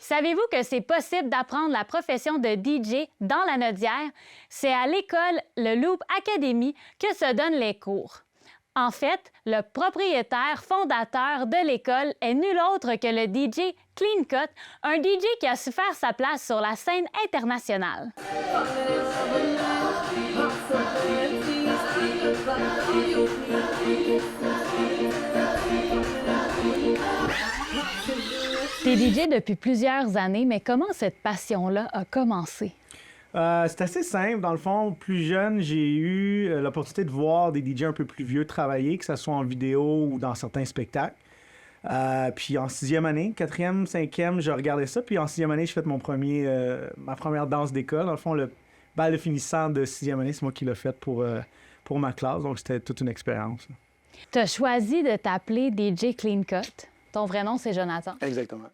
Savez-vous que c'est possible d'apprendre la profession de DJ dans la Nodière? C'est à l'école Le Loop Academy que se donnent les cours. En fait, le propriétaire fondateur de l'école est nul autre que le DJ Clean Cut, un DJ qui a su faire sa place sur la scène internationale. T'es DJ depuis plusieurs années, mais comment cette passion-là a commencé? C'est assez simple. Dans le fond, plus jeune, j'ai eu l'opportunité de voir des DJ un peu plus vieux travailler, que ce soit en vidéo ou dans certains spectacles. Puis en 6e année, 4e, 5e, je regardais ça. Puis en 6e année, j'ai fait ma première danse d'école. Dans le fond, le bal de finissant de 6e année, c'est moi qui l'ai fait pour ma classe. Donc c'était toute une expérience. Tu as choisi de t'appeler DJ Clean Cut. Ton vrai nom, c'est Jonathan. Exactement.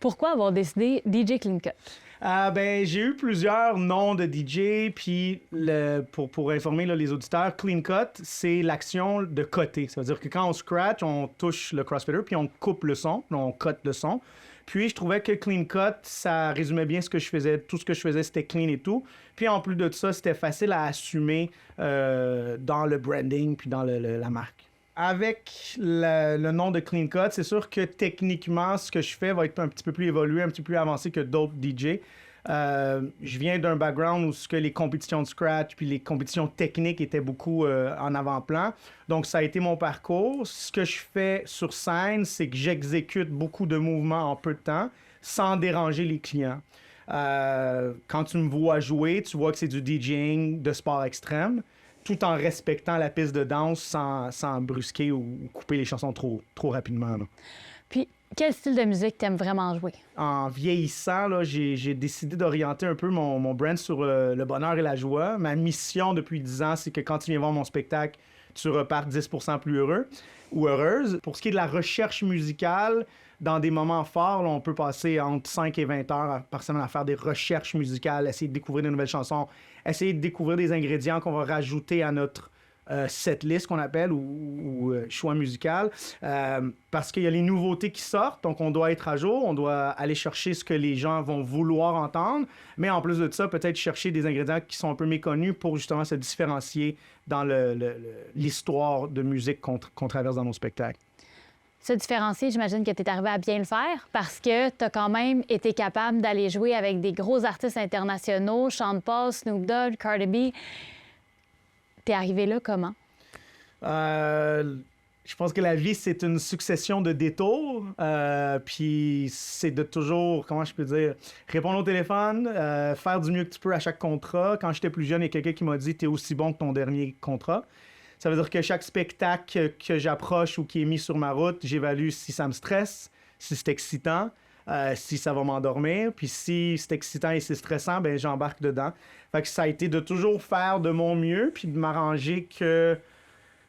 Pourquoi avoir décidé DJ Clean Cut? J'ai eu plusieurs noms de DJ, puis pour informer là, les auditeurs, Clean Cut, c'est l'action de coter. Ça veut dire que quand on scratch, on touche le crossfader, puis on coupe le son, on cote le son. Puis je trouvais que Clean Cut, ça résumait bien ce que je faisais. Tout ce que je faisais, c'était clean et tout. Puis en plus de ça, c'était facile à assumer dans le branding, puis dans la marque. Avec le nom de Clean Cut, c'est sûr que techniquement, ce que je fais va être un petit peu plus évolué, un petit peu plus avancé que d'autres DJ. Je viens d'un background où les compétitions de scratch puis les compétitions techniques étaient beaucoup en avant-plan. Donc, ça a été mon parcours. Ce que je fais sur scène, c'est que j'exécute beaucoup de mouvements en peu de temps sans déranger les clients. Quand tu me vois jouer, tu vois que c'est du DJing de sport extrême, tout en respectant la piste de danse sans brusquer ou couper les chansons trop rapidement. Là. Puis, quel style de musique t'aimes vraiment jouer? En vieillissant, là, j'ai décidé d'orienter un peu mon brand sur le bonheur et la joie. Ma mission depuis 10 ans, c'est que quand tu viens voir mon spectacle, tu repars 10% plus heureux ou heureuse. Pour ce qui est de la recherche musicale, dans des moments forts, là, on peut passer entre 5 et 20 heures par semaine à faire des recherches musicales, essayer de découvrir de nouvelles chansons, essayer de découvrir des ingrédients qu'on va rajouter à notre setlist qu'on appelle ou choix musical. Parce qu'il y a les nouveautés qui sortent, donc on doit être à jour, on doit aller chercher ce que les gens vont vouloir entendre, mais en plus de ça, peut-être chercher des ingrédients qui sont un peu méconnus pour justement se différencier dans l'histoire de musique qu'on traverse dans nos spectacles. Se différencier, j'imagine que tu es arrivé à bien le faire parce que tu as quand même été capable d'aller jouer avec des gros artistes internationaux, Sean Paul, Snoop Dogg, Cardi B. T'es arrivé là comment? Je pense que la vie, c'est une succession de détours. Puis c'est de toujours, comment je peux dire, répondre au téléphone, faire du mieux que tu peux à chaque contrat. Quand j'étais plus jeune, il y a quelqu'un qui m'a dit « T'es aussi bon que ton dernier contrat ». Ça veut dire que chaque spectacle que j'approche ou qui est mis sur ma route, j'évalue si ça me stresse, si c'est excitant, si ça va m'endormir. Puis si c'est excitant et c'est stressant, ben j'embarque dedans. Fait que ça a été de toujours faire de mon mieux, puis de m'arranger que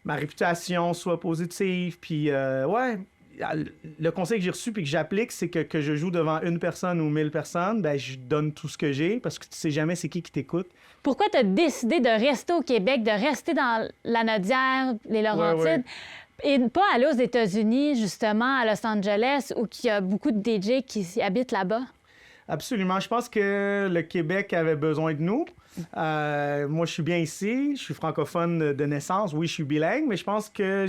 ma réputation soit positive. Puis le conseil que j'ai reçu puis que j'applique, c'est que je joue devant une personne ou 1000 personnes, ben je donne tout ce que j'ai parce que tu sais jamais c'est qui t'écoute. Pourquoi tu as décidé de rester au Québec, de rester dans la Nodière, les Laurentides, et pas aller aux États-Unis, justement, à Los Angeles, où il y a beaucoup de DJ qui habitent là-bas? Absolument. Je pense que le Québec avait besoin de nous. Moi, je suis bien ici. Je suis francophone de naissance. Oui, je suis bilingue, mais je pense que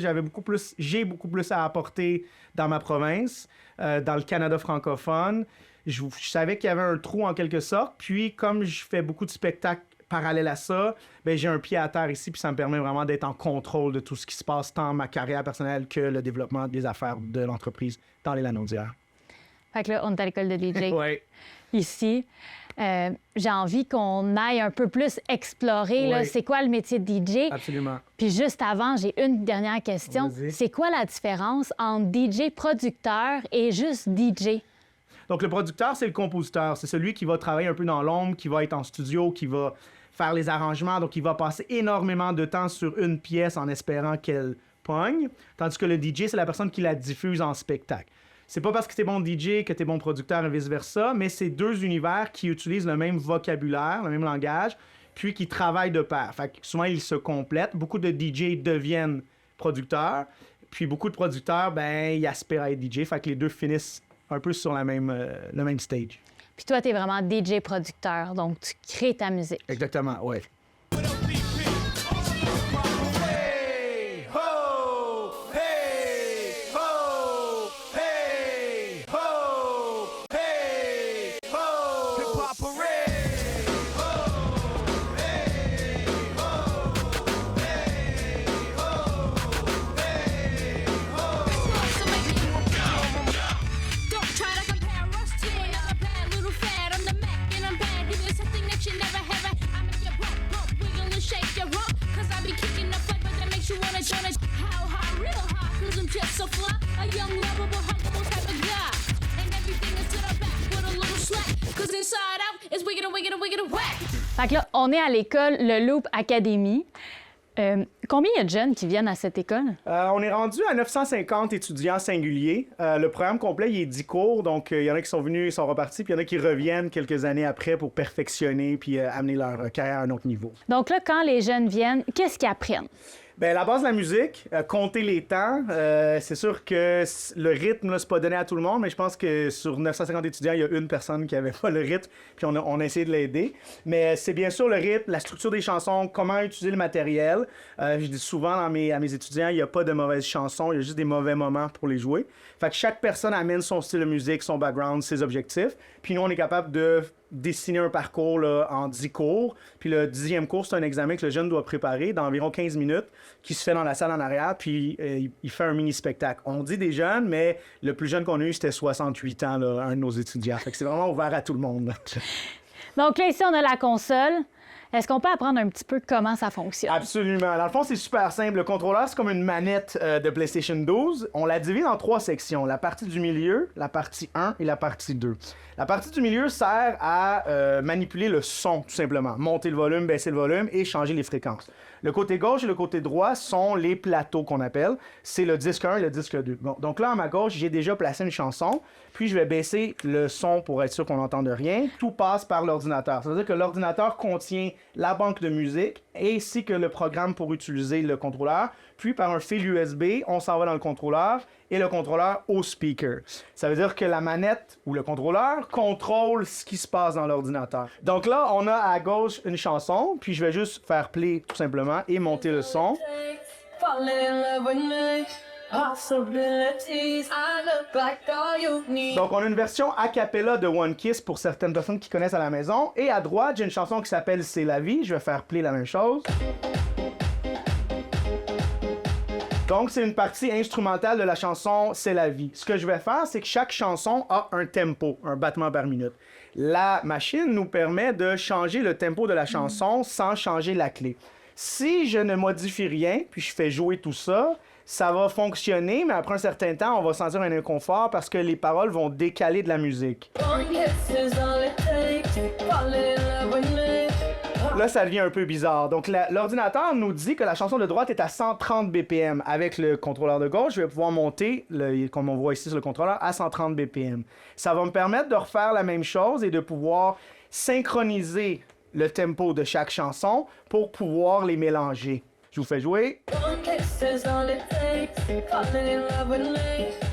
j'ai beaucoup plus à apporter dans ma province, dans le Canada francophone. Je savais qu'il y avait un trou en quelque sorte. Puis, comme je fais beaucoup de spectacles parallèles à ça, ben, j'ai un pied à terre ici, puis ça me permet vraiment d'être en contrôle de tout ce qui se passe, tant ma carrière personnelle que le développement des affaires de l'entreprise dans les Lanaudières. Fait que là, on est à l'école de DJ. Oui. Ici. J'ai envie qu'on aille un peu plus explorer, là, c'est quoi le métier de DJ. Absolument. Puis juste avant, j'ai une dernière question. Vas-y. C'est quoi la différence entre DJ producteur et juste DJ? Donc, le producteur, c'est le compositeur. C'est celui qui va travailler un peu dans l'ombre, qui va être en studio, qui va faire les arrangements. Donc, il va passer énormément de temps sur une pièce en espérant qu'elle pogne. Tandis que le DJ, c'est la personne qui la diffuse en spectacle. C'est pas parce que t'es bon DJ que t'es bon producteur et vice-versa, mais c'est deux univers qui utilisent le même vocabulaire, le même langage, puis qui travaillent de pair. Fait que souvent, ils se complètent. Beaucoup de DJ deviennent producteurs, puis beaucoup de producteurs, ben, ils aspirent à être DJ. Fait que les deux finissent un peu sur le même stage. Puis toi, tu es vraiment DJ producteur, donc tu crées ta musique. Exactement, ouais. Fait que là, on est à l'école Le Loop Academy. Combien il y a de jeunes qui viennent à cette école? On est rendu à 950 étudiants singuliers. Le programme complet, il est 10 cours, donc il y en a qui sont venus, ils sont repartis, puis il y en a qui reviennent quelques années après pour perfectionner puis amener leur carrière à un autre niveau. Donc là, quand les jeunes viennent, qu'est-ce qu'ils apprennent? Bien, la base de la musique, compter les temps, c'est sûr que le rythme, là, c'est pas donné à tout le monde, mais je pense que sur 950 étudiants, il y a une personne qui avait pas le rythme, puis on a essayé de l'aider. Mais c'est bien sûr le rythme, la structure des chansons, comment utiliser le matériel. Je dis souvent à mes étudiants, il n'y a pas de mauvaises chansons, il y a juste des mauvais moments pour les jouer. Fait que chaque personne amène son style de musique, son background, ses objectifs, puis nous, on est capable de dessiner un parcours là, en 10 cours. Puis le 10e cours, c'est un examen que le jeune doit préparer d'environ 15 minutes, qui se fait dans la salle en arrière, puis il fait un mini-spectacle. On dit des jeunes, mais le plus jeune qu'on a eu, c'était 68 ans, là, un de nos étudiants. Fait que c'est vraiment ouvert à tout le monde. Donc là, ici, on a la console. Est-ce qu'on peut apprendre un petit peu comment ça fonctionne? Absolument. Dans le fond, c'est super simple. Le contrôleur, c'est comme une manette de PlayStation 12. On la divise en 3 sections. La partie du milieu, la partie 1 et la partie 2. La partie du milieu sert à manipuler le son, tout simplement. Monter le volume, baisser le volume et changer les fréquences. Le côté gauche et le côté droit sont les plateaux qu'on appelle. C'est le disque 1 et le disque 2. Bon, donc là, à ma gauche, j'ai déjà placé une chanson. Puis je vais baisser le son pour être sûr qu'on n'entende rien. Tout passe par l'ordinateur. Ça veut dire que l'ordinateur contient la banque de musique ainsi que le programme pour utiliser le contrôleur. Puis par un fil USB, on s'en va dans le contrôleur et le contrôleur au speaker. Ça veut dire que la manette ou le contrôleur contrôle ce qui se passe dans l'ordinateur. Donc là, on a à gauche une chanson, puis je vais juste faire play tout simplement et monter le son. Donc on a une version a cappella de One Kiss pour certaines personnes qui connaissent à la maison. Et à droite, j'ai une chanson qui s'appelle C'est la vie. Je vais faire play la même chose. Donc, c'est une partie instrumentale de la chanson C'est la vie. Ce que je vais faire, c'est que chaque chanson a un tempo, un battement par minute. La machine nous permet de changer le tempo de la chanson sans changer la clé. Si je ne modifie rien, puis je fais jouer tout ça, ça va fonctionner, mais après un certain temps, on va sentir un inconfort parce que les paroles vont décaler de la musique. Là, ça devient un peu bizarre. Donc, l'ordinateur nous dit que la chanson de droite est à 130 BPM. Avec le contrôleur de gauche, je vais pouvoir monter, comme on voit ici sur le contrôleur, à 130 BPM. Ça va me permettre de refaire la même chose et de pouvoir synchroniser le tempo de chaque chanson pour pouvoir les mélanger. Je vous fais jouer.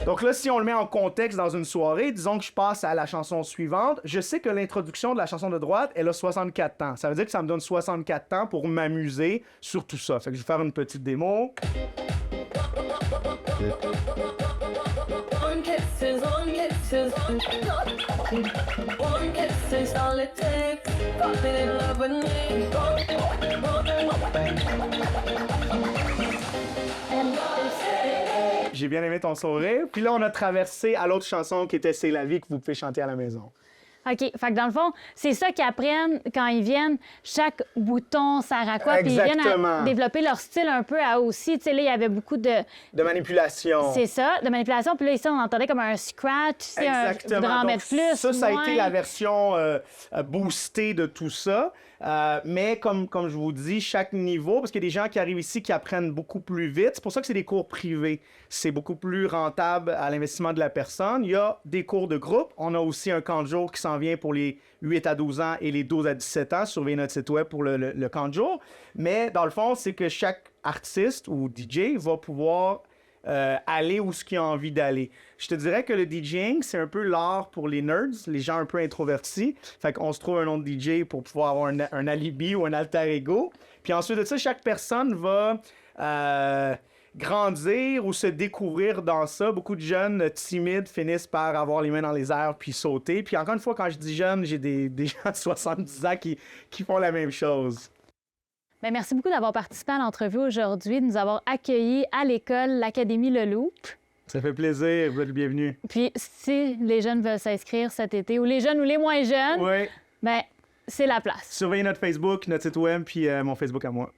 Donc là, si on le met en contexte dans une soirée, disons que je passe à la chanson suivante, je sais que l'introduction de la chanson de droite, elle a 64 temps. Ça veut dire que ça me donne 64 temps pour m'amuser sur tout ça. Fait que je vais faire une petite démo. J'ai bien aimé ton sourire. Puis là, on a traversé à l'autre chanson qui était C'est la vie que vous pouvez chanter à la maison. OK. Fait que dans le fond, c'est ça qu'ils apprennent quand ils viennent. Chaque bouton sert à quoi? Puis ils viennent à développer leur style un peu à aussi. Tu sais, là, il y avait beaucoup de manipulation. C'est ça, de manipulation. Puis là, ici, on entendait comme un scratch. Exactement. Voudrais en mettre plus. Ça a été la version boostée de tout ça. Mais comme je vous dis, chaque niveau, parce qu'il y a des gens qui arrivent ici qui apprennent beaucoup plus vite. C'est pour ça que c'est des cours privés. C'est beaucoup plus rentable à l'investissement de la personne. Il y a des cours de groupe. On a aussi un camp de jour qui s'en vient pour les 8 à 12 ans et les 12 à 17 ans. Surveillez notre site web pour le camp de jour. Mais dans le fond, c'est que chaque artiste ou DJ va pouvoir aller où ce qu'il a envie d'aller. Je te dirais que le DJing, c'est un peu l'art pour les nerds, les gens un peu introvertis. Fait qu'on se trouve un nom de DJ pour pouvoir avoir un alibi ou un alter ego. Puis ensuite de ça, chaque personne va grandir ou se découvrir dans ça. Beaucoup de jeunes timides finissent par avoir les mains dans les airs puis sauter. Puis encore une fois, quand je dis jeunes, j'ai des gens de 70 ans qui font la même chose. Bien, merci beaucoup d'avoir participé à l'entrevue aujourd'hui, de nous avoir accueillis à l'école, l'Académie Le Loop. Ça fait plaisir, vous êtes le bienvenu. Puis, si les jeunes veulent s'inscrire cet été, ou les jeunes ou les moins jeunes, Oui. bien, c'est la place. Surveillez notre Facebook, notre site web, puis mon Facebook à moi.